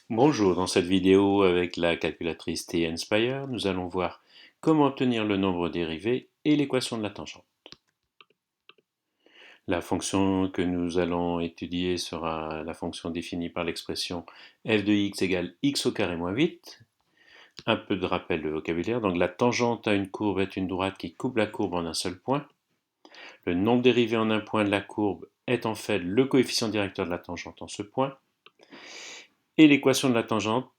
Bonjour, dans cette vidéo avec la calculatrice T-Inspire, nous allons voir comment obtenir le nombre dérivé et l'équation de la tangente. La fonction que nous allons étudier sera la fonction définie par l'expression f de x égale x au carré moins 8. Un peu de rappel de vocabulaire, donc la tangente à une courbe est une droite qui coupe la courbe en un seul point. Le nombre dérivé en un point de la courbe est en fait le coefficient directeur de la tangente en ce point. Et l'équation de la tangente,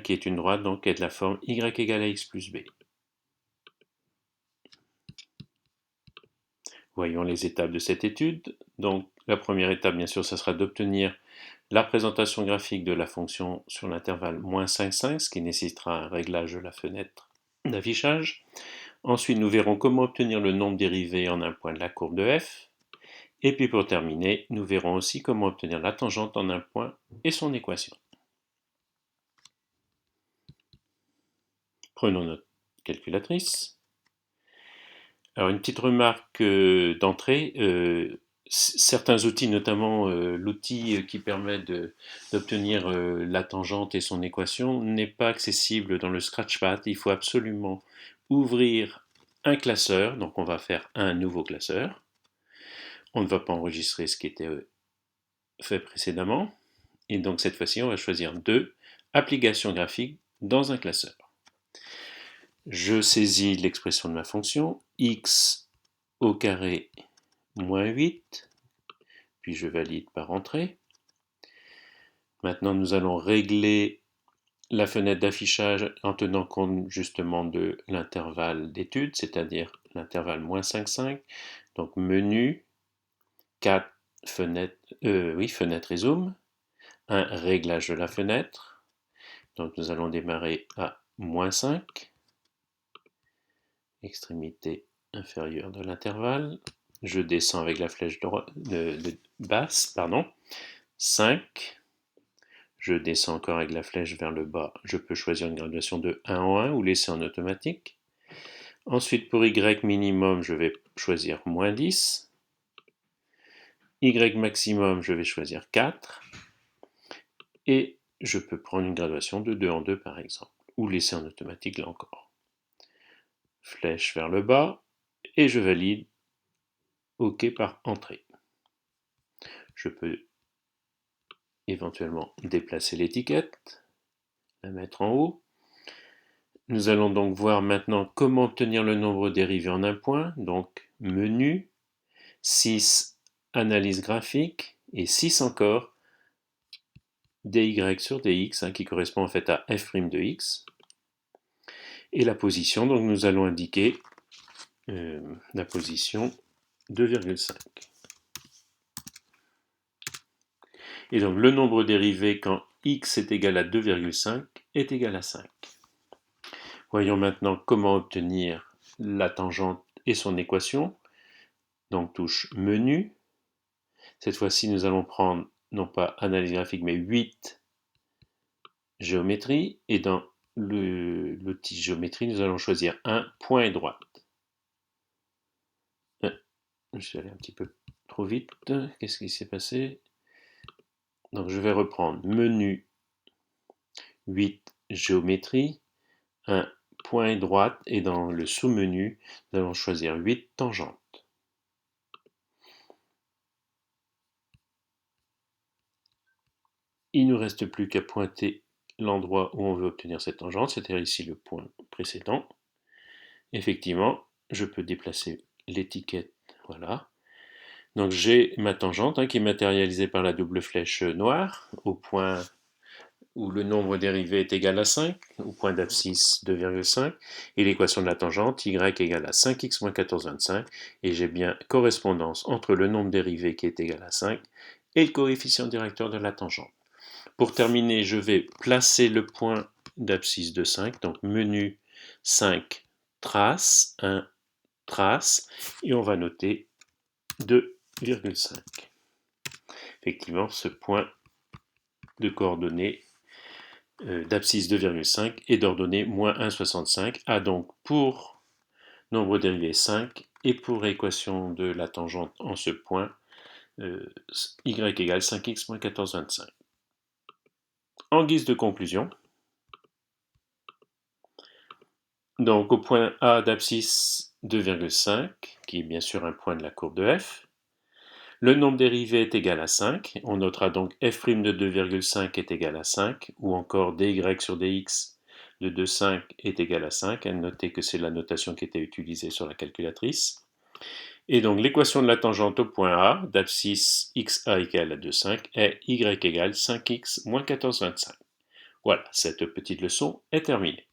qui est une droite, donc est de la forme y égale à x plus b. Voyons les étapes de cette étude. Donc la première étape, bien sûr, ce sera d'obtenir la représentation graphique de la fonction sur l'intervalle moins 5,5, ce qui nécessitera un réglage de la fenêtre d'affichage. Ensuite, nous verrons comment obtenir le nombre dérivé en un point de la courbe de f. Et puis pour terminer, nous verrons aussi comment obtenir la tangente en un point et son équation. Prenons notre calculatrice. Alors une petite remarque d'entrée, certains outils, notamment l'outil qui permet d'obtenir la tangente et son équation, n'est pas accessible dans le Scratchpad. Il faut absolument ouvrir un classeur, donc on va faire un nouveau classeur. On ne va pas enregistrer ce qui était fait précédemment. Et donc cette fois-ci, on va choisir 2, application graphique dans un classeur. Je saisis l'expression de ma fonction, x au carré moins 8, puis je valide par entrée. Maintenant, nous allons régler la fenêtre d'affichage en tenant compte justement de l'intervalle d'étude, c'est-à-dire l'intervalle moins 5,5. Donc menu, 4, fenêtre et zoom, un réglage de la fenêtre. Donc nous allons démarrer à moins 5, extrémité inférieure de l'intervalle. Je descends avec la flèche basse, 5. Je descends encore avec la flèche vers le bas. Je peux choisir une graduation de 1 en 1 ou laisser en automatique. Ensuite, pour Y minimum, je vais choisir moins 10. Y maximum, je vais choisir 4. Et je peux prendre une graduation de 2 en 2 par exemple, ou laisser en automatique là encore. Flèche vers le bas, et je valide OK par entrée. Je peux éventuellement déplacer l'étiquette, la mettre en haut. Nous allons donc voir maintenant comment obtenir le nombre dérivé en un point. Donc menu, 6, analyse graphique, et 6 encore, dy sur dx, qui correspond en fait à f' de x. Et la position, donc nous allons indiquer la position 2,5. Et donc le nombre dérivé quand x est égal à 2,5 est égal à 5. Voyons maintenant comment obtenir la tangente et son équation. Donc touche menu. Cette fois-ci, nous allons prendre non pas analyse graphique, mais 8 géométrie. Et dans l'outil géométrie, nous allons choisir un point et droite. Je suis allé un petit peu trop vite. Qu'est-ce qui s'est passé? Donc je vais reprendre menu 8 géométrie, un point et droite, et dans le sous-menu, nous allons choisir 8 tangentes. Il ne nous reste plus qu'à pointer l'endroit où on veut obtenir cette tangente, c'est-à-dire ici le point précédent. Effectivement, je peux déplacer l'étiquette, voilà. Donc j'ai ma tangente qui est matérialisée par la double flèche noire, au point où le nombre dérivé est égal à 5, au point d'abscisse 2,5, et l'équation de la tangente, y égale à 5x moins 14,25, et j'ai bien correspondance entre le nombre dérivé qui est égal à 5 et le coefficient directeur de la tangente. Pour terminer, je vais placer le point d'abscisse de 5, donc menu 5, trace, 1, trace, et on va noter 2,5. Effectivement, ce point de coordonnées d'abscisse 2,5 et d'ordonnée moins 1,65 a donc pour nombre dérivé 5 et pour équation de la tangente en ce point y égale 5x moins 14,25. En guise de conclusion, donc au point A d'abscisse 2,5, qui est bien sûr un point de la courbe de f, le nombre dérivé est égal à 5. On notera donc f' de 2,5 est égal à 5, ou encore dy sur dx de 2,5 est égal à 5. Notez que c'est la notation qui était utilisée sur la calculatrice. Et donc l'équation de la tangente au point A d'abscisse xa égale à 2,5 est y égale 5x moins 14,25. Voilà, cette petite leçon est terminée.